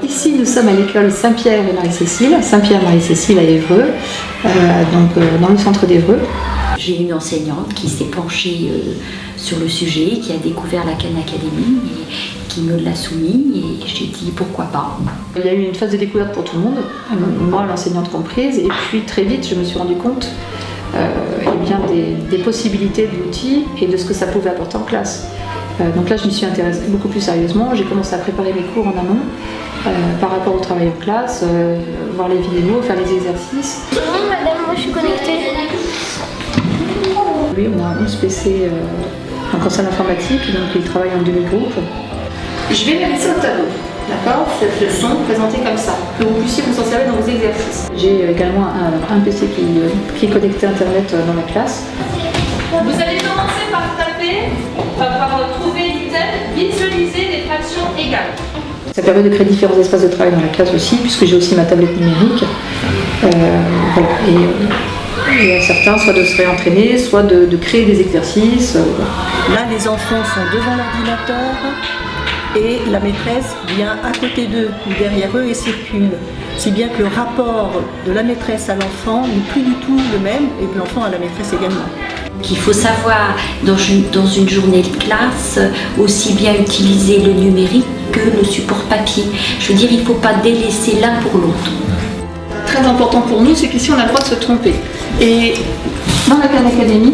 Ici, nous sommes à l'école Saint-Pierre et Marie-Cécile, Saint-Pierre-Marie-Cécile à Évreux, dans le centre d'Évreux. J'ai une enseignante qui s'est penchée sur le sujet, qui a découvert la Khan Academy et qui me l'a soumis et j'ai dit pourquoi pas. Il y a eu une phase de découverte pour tout le monde, moi l'enseignante comprise, et puis très vite je me suis rendu compte des possibilités de l'outil et de ce que ça pouvait apporter en classe. Donc là je m'y suis intéressée beaucoup plus sérieusement, j'ai commencé à préparer mes cours en amont par rapport au travail en classe, voir les vidéos, faire les exercices. Oui madame, moi je suis connectée. Oui, on a 11 PC en salle informatique, donc ils travaillent en demi-groupe. Je vais les laisser au tableau, d'accord? Cette leçon présentée comme ça, que vous puissiez vous en servir dans vos exercices. J'ai également un PC qui est connecté à Internet dans la classe. Vous allez commencer par taper, par trouver l'item, visualiser des fractions égales. Ça permet de créer différents espaces de travail dans la classe aussi, puisque j'ai aussi ma tablette numérique. Et à certains, soit de se réentraîner, soit de créer des exercices. Là, les enfants sont devant l'ordinateur et la maîtresse vient à côté d'eux ou derrière eux et circule. Si bien que le rapport de la maîtresse à l'enfant n'est plus du tout le même et de l'enfant à la maîtresse également. Il faut savoir, dans une journée de classe, aussi bien utiliser le numérique que le support papier. Je veux dire, il ne faut pas délaisser l'un pour l'autre. Très important pour nous, c'est qu'ici on a le droit de se tromper. Et dans la Khan Academy,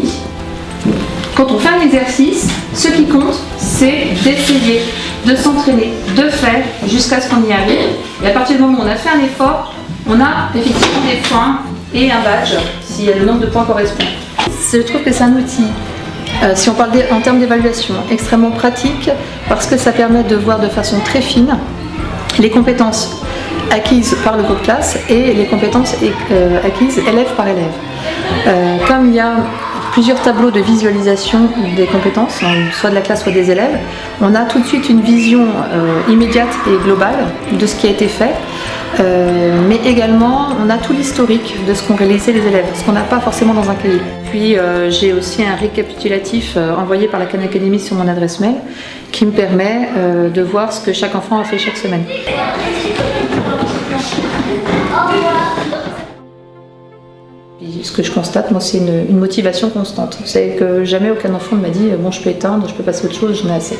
quand on fait un exercice, ce qui compte, c'est d'essayer, de s'entraîner, de faire jusqu'à ce qu'on y arrive. Et à partir du moment où on a fait un effort, on a effectivement des points et un badge, si le nombre de points correspond. Je trouve que c'est un outil, si on parle en termes d'évaluation, extrêmement pratique, parce que ça permet de voir de façon très fine les compétences acquises par le groupe de classe et les compétences acquises élève par élève. Comme il y a plusieurs tableaux de visualisation des compétences, soit de la classe, soit des élèves, on a tout de suite une vision immédiate et globale de ce qui a été fait, mais également on a tout l'historique de ce qu'ont réalisé les élèves, ce qu'on n'a pas forcément dans un cahier. Puis j'ai aussi un récapitulatif envoyé par la Khan Academy sur mon adresse mail qui me permet de voir ce que chaque enfant a fait chaque semaine. Et ce que je constate, moi, c'est une motivation constante. C'est que jamais aucun enfant ne m'a dit « bon, je peux éteindre, je peux passer à autre chose, j'en ai assez ».